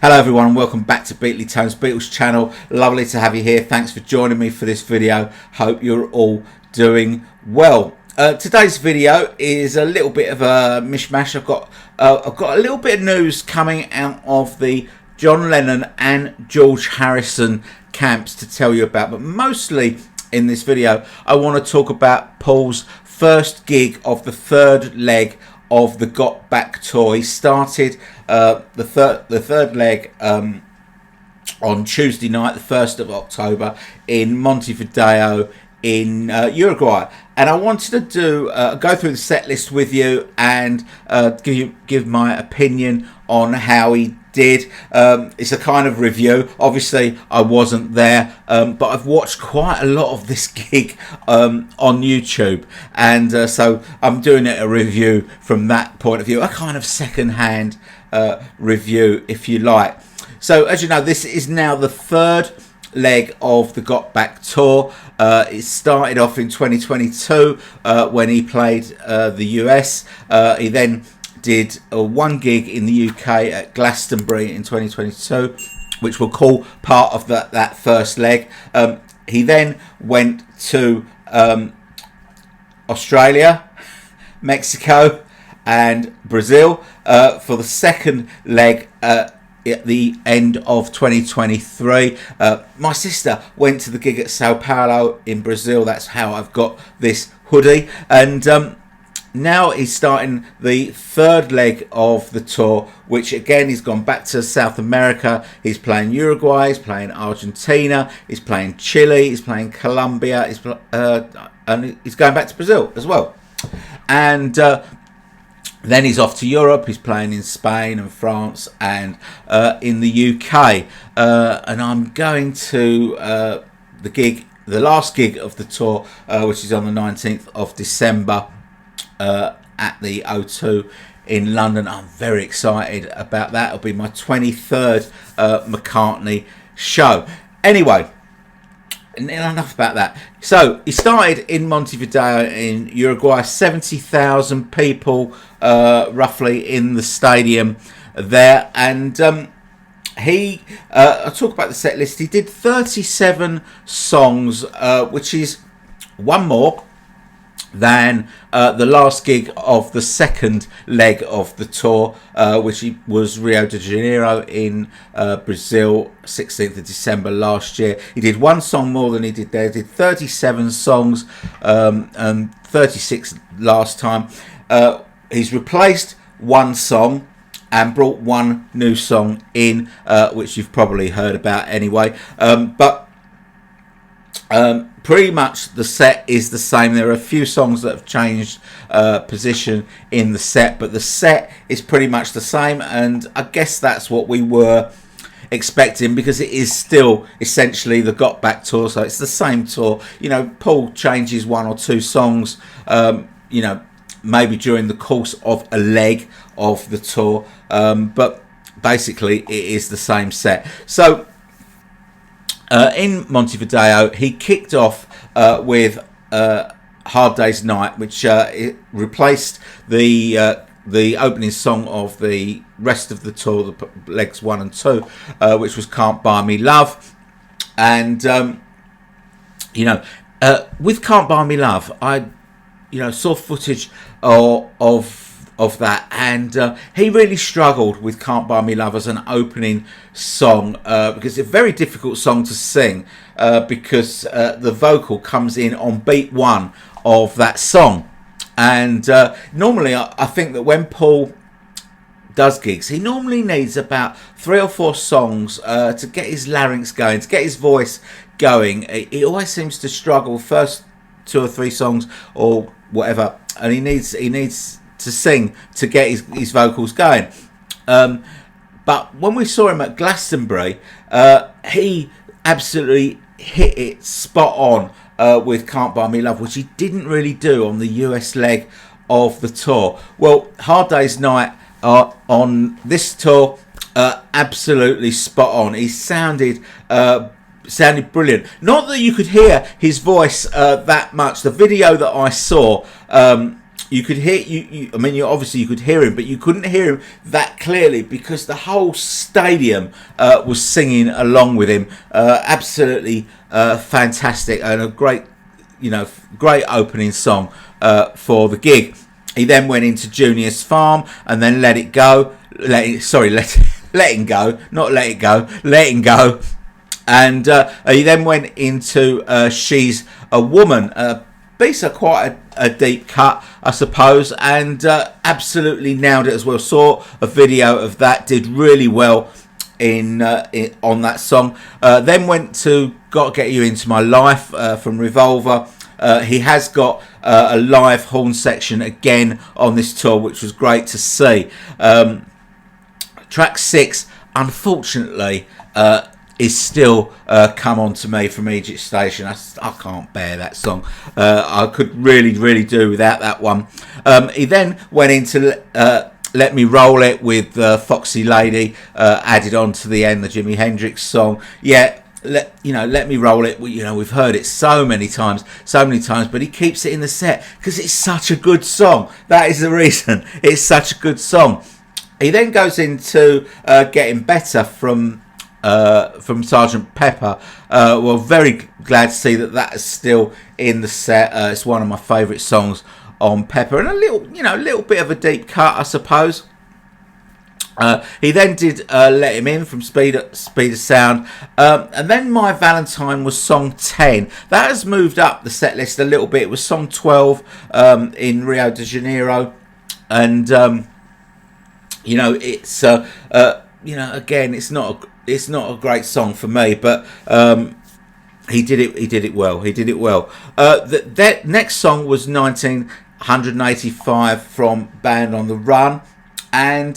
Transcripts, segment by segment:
Hello everyone and welcome back to Beatly Tones Beatles channel. Lovely to have you here. Thanks for joining me for this video. Hope you're all doing well. Today's video is a little bit of a mishmash. I've got a little bit of news coming out of the John Lennon and George Harrison camps to tell you about, but mostly in this video I want to talk about Paul's first gig of the third leg of the Got Back tour. He started the third leg on Tuesday night, the 1st of October, in Montevideo in Uruguay, and I wanted to do go through the set list with you and give my opinion on how he did. It's a kind of review. Obviously I wasn't there, but I've watched quite a lot of this gig on YouTube, and so I'm doing it a review from that point of view, a kind of second-hand review, if you like. So as you know, this is now the third leg of the Got Back tour. It started off in 2022 when he played the US. He then did one gig in the UK at Glastonbury in 2022, which we'll call part of that first leg. He then went to Australia, Mexico and Brazil for the second leg at the end of 2023. My sister went to the gig at Sao Paulo in Brazil. That's how I've got this hoodie, and now he's starting the third leg of the tour, which again he's gone back to South America. He's playing Uruguay, he's playing Argentina, he's playing Chile, he's playing Colombia, and he's going back to Brazil as well. And then he's off to Europe. He's playing in Spain and France and in the UK. And I'm going to the last gig of the tour, which is on the 19th of December at the O2 in London. I'm very excited about that. It'll be my 23rd McCartney show. Anyway, enough about that. So he started in Montevideo in Uruguay. 70,000 people roughly in the stadium there, and I'll talk about the set list. He did 37 songs, which is one more than the last gig of the second leg of the tour, which was Rio de Janeiro in Brazil, 16th of December last year. He did one song more than he did there. He did 37 songs and 36 last time. He's replaced one song and brought one new song in, which you've probably heard about anyway. But pretty much the set is the same. There are a few songs that have changed position in the set, but the set is pretty much the same, and I guess that's what we were expecting, because it is still essentially the Got Back tour, so it's the same tour. You know, Paul changes one or two songs, you know, maybe during the course of a leg of the tour, but basically it is the same set. So in Montevideo, he kicked off with Hard Day's Night, which it replaced the opening song of the rest of the tour, the legs 1 and 2, which was Can't Buy Me Love. And you know, with Can't Buy Me Love, I saw footage of that, and he really struggled with Can't Buy Me Love as an opening song, because it's a very difficult song to sing, because the vocal comes in on beat 1 of that song. And normally I think that when Paul does gigs, he normally needs about 3 or 4 songs to get his larynx going, to get his voice going. He always seems to struggle first 2 or 3 songs or whatever, and he needs to sing to get his vocals going. But when we saw him at Glastonbury, he absolutely hit it spot on with Can't Buy Me Love, which he didn't really do on the US leg of the tour. Well, Hard Day's Night on this tour, absolutely spot on. He sounded brilliant. Not that you could hear his voice that much. The video that I saw you could hear I mean, you could hear him, but you couldn't hear him that clearly because the whole stadium was singing along with him. Absolutely fantastic, and a great, great opening song for the gig. He then went into Junior's Farm and then Letting Go, not Let It Go, Letting Go. And he then went into She's a Woman. These are quite a deep cut, I suppose, and absolutely nailed it as well. Saw a video of that, did really well on that song. Then went to Gotta Get You Into My Life from Revolver. He has got a live horn section again on this tour, which was great to see. Track 6, unfortunately, is still Come On To Me from Egypt Station. I can't bear that song. I could really do without that one. He then went into Let Me Roll It with Foxy Lady, added on to the end, the Jimi Hendrix song. Yeah, Let Me Roll It. We've heard it so many times, but he keeps it in the set because it's such a good song. That is the reason. It's such a good song. He then goes into Getting Better from Sgt. Pepper. Well, very glad to see that is still in the set. It's one of my favourite songs on Pepper, and a little bit of a deep cut, I suppose. He then did Let Him In from Speed of Sound, and then My Valentine was song 10. That has moved up the set list a little bit. It was song 12 in Rio de Janeiro, and it's again, it's not a great song for me, but he did it well. That next song was 1985 from Band on the Run, and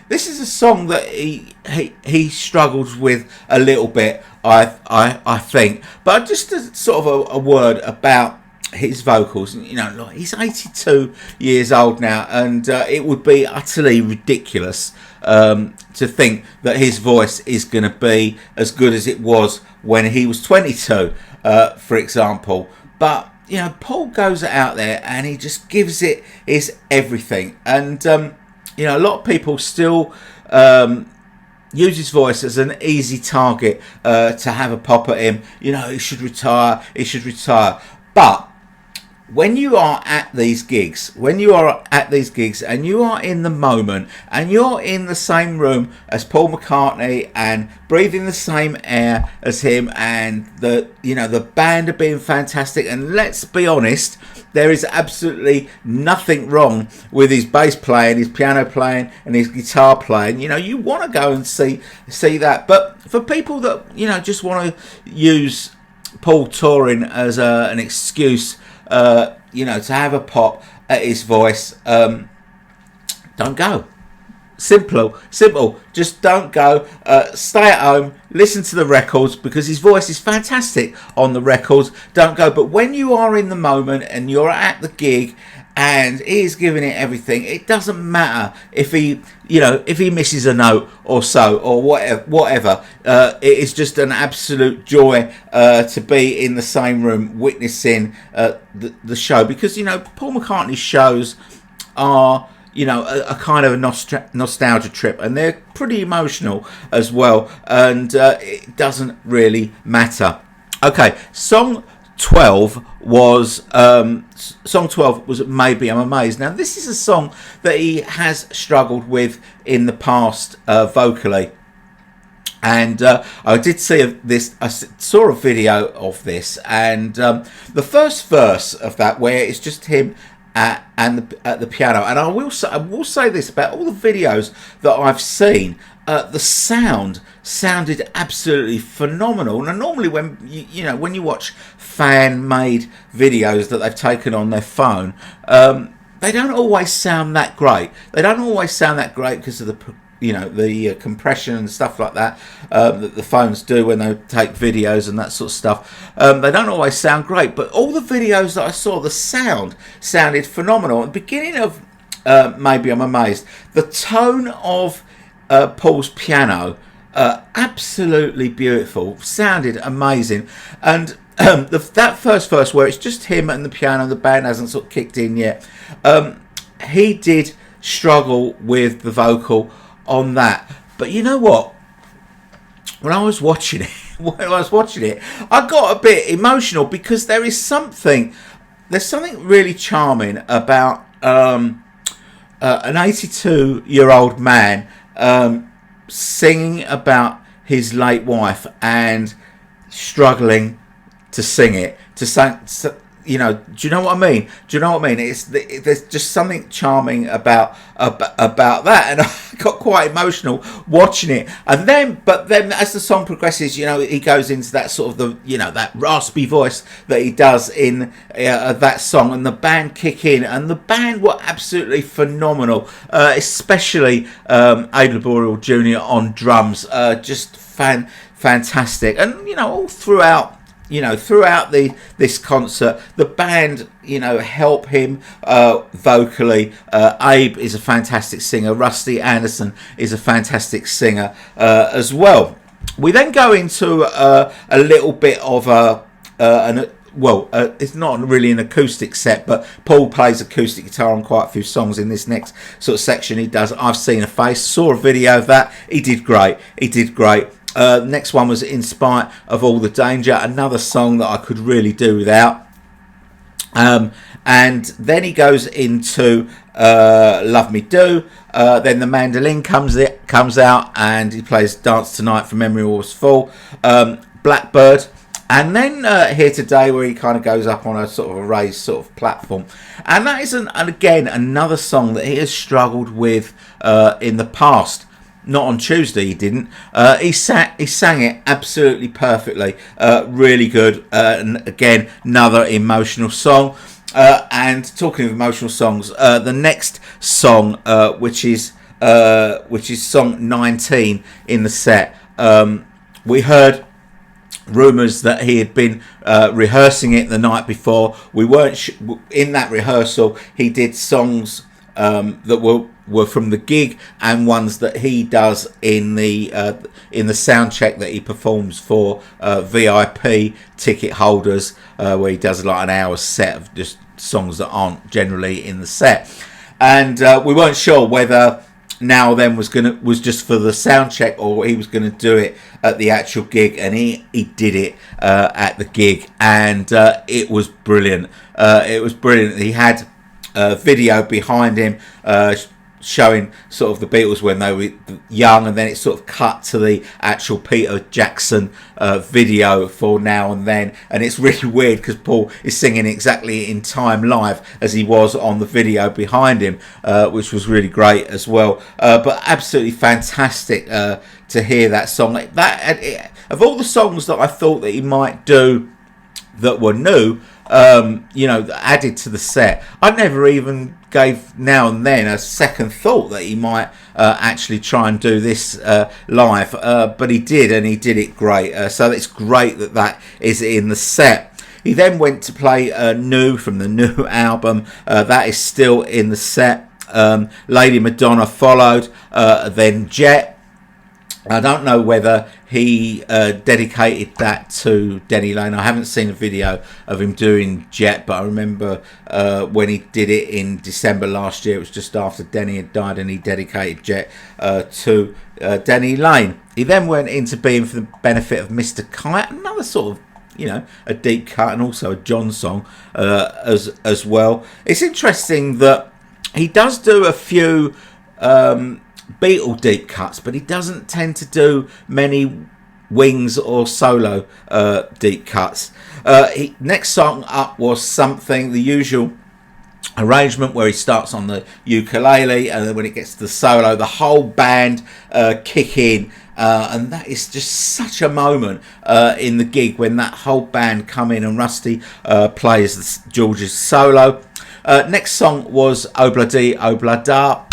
this is a song that he struggles with a little bit, I think. But just sort of a word about his vocals. He's 82 years old now, and it would be utterly ridiculous to think that his voice is going to be as good as it was when he was 22, for example. But Paul goes out there and he just gives it his everything, and a lot of people still use his voice as an easy target to have a pop at him. He should retire. But when you are at these gigs, and you are in the moment, and you're in the same room as Paul McCartney and breathing the same air as him, and the band are being fantastic, and let's be honest, there is absolutely nothing wrong with his bass playing, his piano playing, and his guitar playing. You want to go and see that. But for people that just want to use Paul touring as an excuse, to have a pop at his voice, don't go. Simple. Just don't go. Stay at home. Listen to the records because his voice is fantastic on the records. Don't go. But when you are in the moment and you're at the gig and he is giving it everything, it doesn't matter if he misses a note or so or whatever. It is just an absolute joy to be in the same room witnessing the show, because Paul McCartney's shows are a kind of a nostalgia trip, and they're pretty emotional as well, and it doesn't really matter. Okay, song 12 was Maybe I'm Amazed. Now this is a song that he has struggled with in the past vocally, and I did see this. I saw a video of this, and the first verse of that, where it's just him at the piano. And I will say this about all the videos that I've seen. The sounded absolutely phenomenal. Now, normally when you watch fan-made videos that they've taken on their phone, they don't always sound that great. Because of the compression and stuff like that that the phones do when they take videos and that sort of stuff. They don't always sound great, but all the videos that I saw, the sound sounded phenomenal. At the beginning of Maybe I'm Amazed, the tone of Paul's piano Absolutely beautiful, sounded amazing, and that first verse where it's just him and the piano, the band hasn't sort of kicked in yet. He did struggle with the vocal on that, but you know what? When I was watching it, I got a bit emotional because there's something really charming about an 82-year-old man singing about his late wife and struggling to sing it, do you know what I mean? There's just something charming about that, and I got quite emotional watching it. And but then as the song progresses, he goes into that sort of that raspy voice that he does in that song, and the band kick in, and the band were absolutely phenomenal, especially Abel Boreal Jr. on drums, just fantastic, and all throughout. Throughout this concert, the band, help him vocally. Abe is a fantastic singer. Rusty Anderson is a fantastic singer as well. We then go into a little bit of it's not really an acoustic set, but Paul plays acoustic guitar on quite a few songs in this next sort of section. He does I've Seen a Face, saw a video of that. He did great. Next one was In Spite of All the Danger, another song that I could really do without. And then he goes into Love Me Do. Then the mandolin comes out and he plays Dance Tonight from Memory Always Full. Blackbird. And then Here Today, where he kind of goes up on a sort of a raised sort of platform. And that is, again, another song that he has struggled with in the past. Not on Tuesday, he didn't. He sang it absolutely perfectly. Really good. And again, another emotional song. And talking of emotional songs, the next song, which is song 19 in the set, we heard rumours that he had been rehearsing it the night before. We weren't in that rehearsal. He did songs that were from the gig and ones that he does in the sound check that he performs for VIP ticket holders, where he does like an hour set of just songs that aren't generally in the set. And we weren't sure whether Now Then was just for the sound check or he was going to do it at the actual gig, and he did it at the gig, and it was brilliant. He had video behind him showing sort of the Beatles when they were young, and then it sort of cut to the actual Peter Jackson video for Now and Then, and it's really weird because Paul is singing exactly in time live as he was on the video behind him, which was really great as well. But absolutely fantastic to hear that song. Of all the songs that I thought that he might do that were new, added to the set, I never even gave Now and Then a second thought that he might actually try and do this live, but he did, and he did it great. So it's great that is in the set. He then went to play New from the new album. That is still in the set. Lady Madonna followed, then Jet. I don't know whether he dedicated that to Denny Lane. I haven't seen a video of him doing Jet, but I remember when he did it in December last year, it was just after Denny had died, and he dedicated Jet to Denny Lane. He then went into Being for the Benefit of Mr. Kite, another sort of, a deep cut, and also a John song as well. It's interesting that he does do a few Beatle deep cuts, but he doesn't tend to do many Wings or solo deep cuts. Next song up was Something, the usual arrangement where he starts on the ukulele, and then when it gets to the solo, the whole band kick in, and that is just such a moment in the gig when that whole band come in and Rusty plays George's solo. Next song was Obladi Oblada.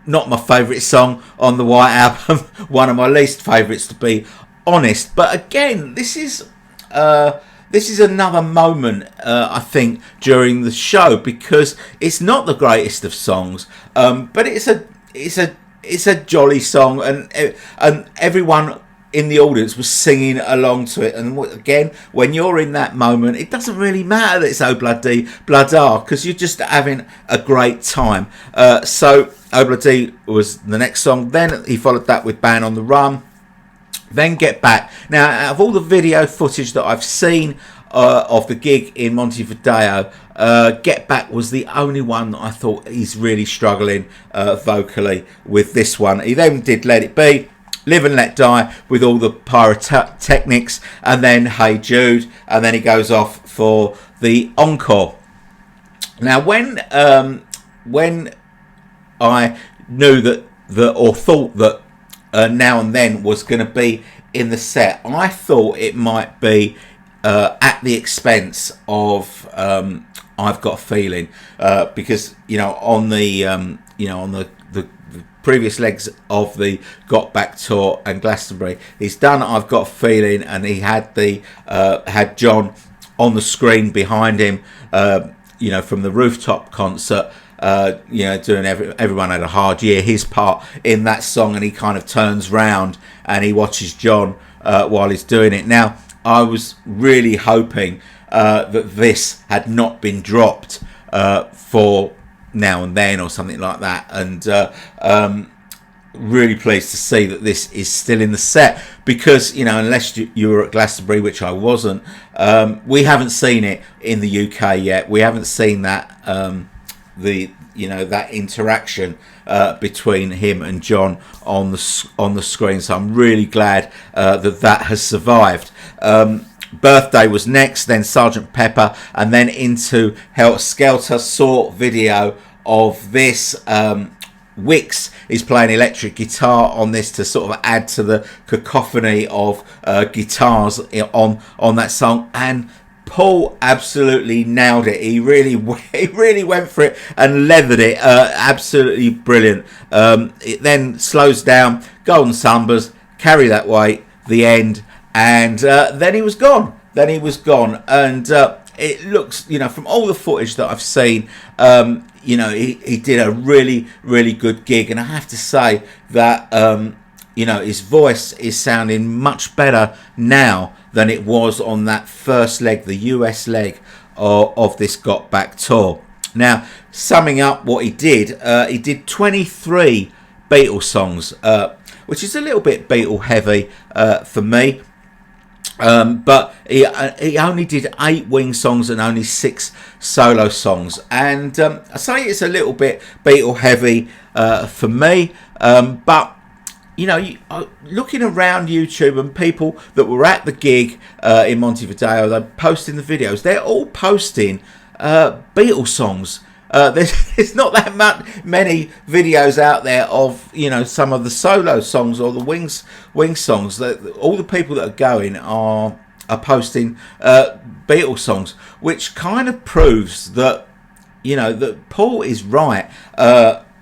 Not my favourite song on the White Album, one of my least favourites, to be honest. But again, this is another moment, I think, during the show, because it's not the greatest of songs, but it's a it's a jolly song, and everyone in the audience was singing along to it. And again, when you're in that moment, it doesn't really matter that it's Oh Bloody Bloody, because you're just having a great time. So Oh Bloody was the next song. Then he followed that with Band on the Run. Then Get Back. Now, out of all the video footage that I've seen of the gig in Montevideo, Get Back was the only one that I thought he's really struggling vocally with this one. He then did Let It Be, Live and Let Die with all the pyrotechnics, and then Hey Jude, and then he goes off for the Encore. Now, when I knew that or thought that Now and Then was going to be in the set, I thought it might be at the expense of I've Got a Feeling, because on the previous legs of the Got Back tour and Glastonbury, he's done I've Got a Feeling, and he had had John on the screen behind him, from the rooftop concert, doing Everyone Had a Hard Year, his part in that song, and he kind of turns round and he watches John while he's doing it. Now, I was really hoping that this had not been dropped for Now and Then or something like that, and really pleased to see that this is still in the set, because unless you were at Glastonbury, which I wasn't, we haven't seen it in the UK yet. We haven't seen that that interaction between him and John on the screen. So I'm really glad that has survived. Birthday was next, then Sergeant Pepper, and then into Helter Skelter. Saw video of this. Wix is playing electric guitar on this to sort of add to the cacophony of guitars on that song, and Paul absolutely nailed it. He really went for it and leathered it. Absolutely brilliant. It then slows down. Golden Summers, Carry That Weight, the end, and then he was gone. And it looks, from all the footage that I've seen, he did a really, really good gig. And I have to say that, his voice is sounding much better now than it was on that first leg, the US leg of this Got Back tour. Now, summing up what he did 23 Beatles songs, which is a little bit Beatle heavy for me. But he only did 8 Wing songs and only 6 solo songs, and I say it's a little bit Beatle heavy for me, but looking around YouTube and people that were at the gig in Montevideo, they're posting the videos, they're all posting Beatles songs. There's not that many videos out there of some of the solo songs or the Wings songs. All the people that are going are posting Beatles songs, which kind of proves that that Paul is right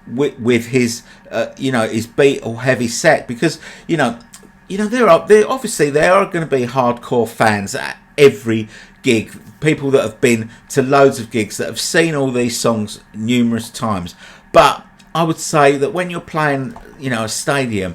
with his his Beatle heavy set, because there are going to be hardcore fans at every gig, people that have been to loads of gigs that have seen all these songs numerous times. But I would say that when you're playing a stadium,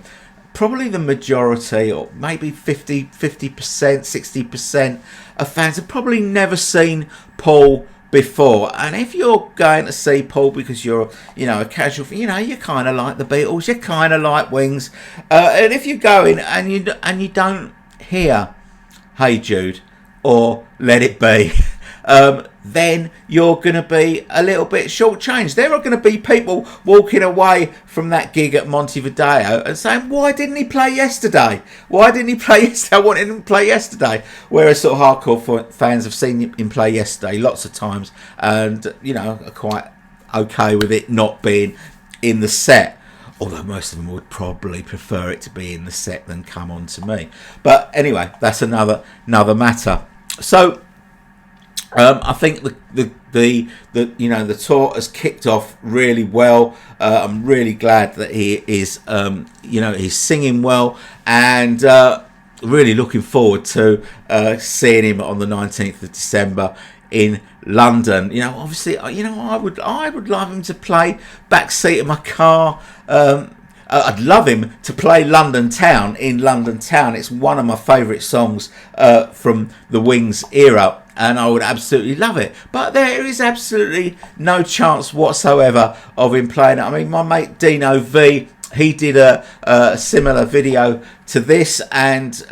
probably the majority, or maybe 50%, 60% of fans have probably never seen Paul before. And if you're going to see Paul because you're a casual, you kind of like the Beatles, you kind of like Wings, and if you're going and you don't hear Hey Jude or Let It Be, then you're going to be a little bit shortchanged. There are going to be people walking away from that gig at Montevideo and saying, why didn't he play yesterday? Why didn't he play yesterday? I wanted him to play yesterday. Whereas sort of hardcore fans have seen him play yesterday lots of times and, are quite okay with it not being in the set. Although most of them would probably prefer it to be in the set than come on to me. But anyway, that's another matter. So I think the tour has kicked off really well. I'm really glad that he is he's singing well, and really looking forward to seeing him on the 19th of December in London. Obviously, I would love him to play backseat of my car. I'd love him to play London Town in London Town. It's one of my favourite songs from the Wings era, and I would absolutely love it. But there is absolutely no chance whatsoever of him playing it. I mean, my mate Dino V, he did a similar video to this, and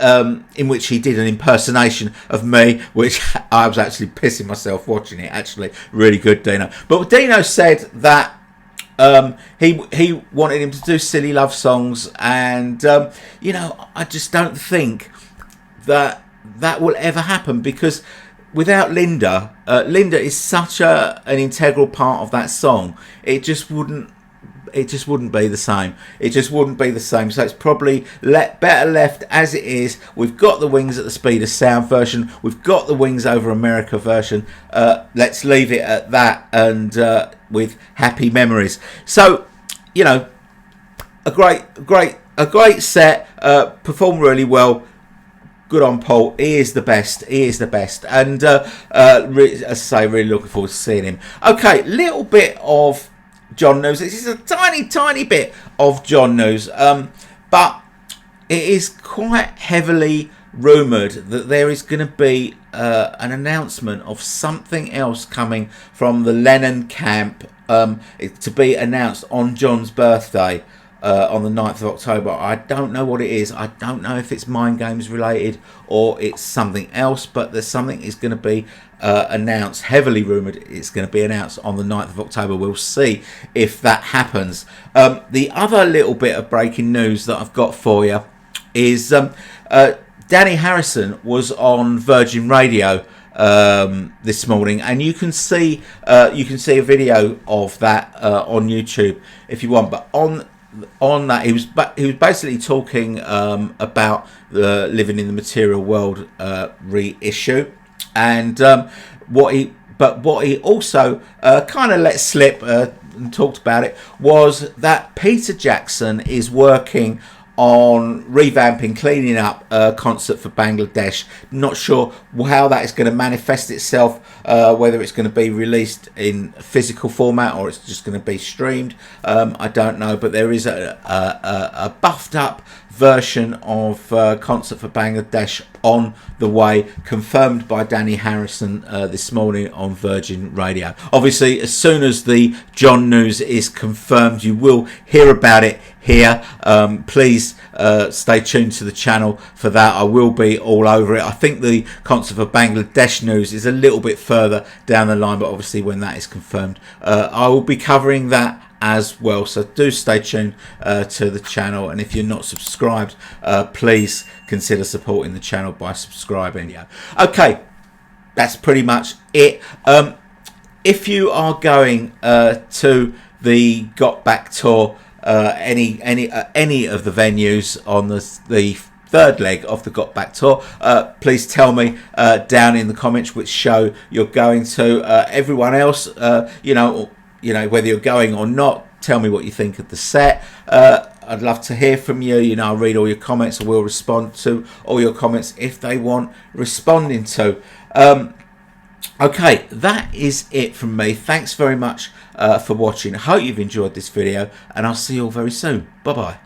in which he did an impersonation of me, which I was actually pissing myself watching it. Actually, really good, Dino. But Dino said that he wanted him to do silly love songs, and you know, I just don't think that will ever happen, because without Linda, Linda is such an integral part of that song. It just wouldn't be the same. It just wouldn't be the same. So it's probably better left as it is. We've got the Wings at the Speed of Sound version. We've got the Wings over America version. Let's leave it at that, and with happy memories. So, you know, a great set. Performed really well. Good on Paul. He is the best. He is the best. And as I say, really looking forward to seeing him. Okay, little bit of John news. This is a tiny bit of John news, but it is quite heavily rumoured that there is going to be an announcement of something else coming from the Lennon camp, to be announced on John's birthday, on the 9th of October. I don't know what it is. I don't know if it's Mind Games related or it's something else, but there's something is going to be announced, heavily rumoured it's going to be announced on the 9th of October. We'll see if that happens. The other little bit of breaking news that I've got for you is Danny Harrison was on Virgin Radio this morning, and you can see a video of that on YouTube if you want. But on that, he was basically talking about the Living in the Material World reissue, and what he also kind of let slip and talked about it was that Peter Jackson is working on revamping, cleaning up a concert for Bangladesh. Not sure how that is going to manifest itself, whether it's going to be released in physical format or it's just going to be streamed. I don't know, but there is a buffed up version of Concert for Bangladesh on the way, confirmed by Danny Harrison this morning on Virgin Radio. Obviously, as soon as the John news is confirmed, you will hear about it here. Please stay tuned to the channel for that. I will be all over it. I think the Concert for Bangladesh news is a little bit further down the line, but obviously when that is confirmed, I will be covering that as well. So do stay tuned to the channel, and if you're not subscribed, please consider supporting the channel by subscribing. Yeah. Okay, that's pretty much it. If you are going to the Got Back tour, any of the venues on the third leg of the Got Back tour, please tell me down in the comments which show you're going to. Everyone else, you know, whether you're going or not, tell me what you think of the set. I'd love to hear from you. You know, I'll read all your comments. I will respond to all your comments if they want responding to. Okay, that is it from me. Thanks very much for watching. I hope you've enjoyed this video, and I'll see you all very soon. Bye bye.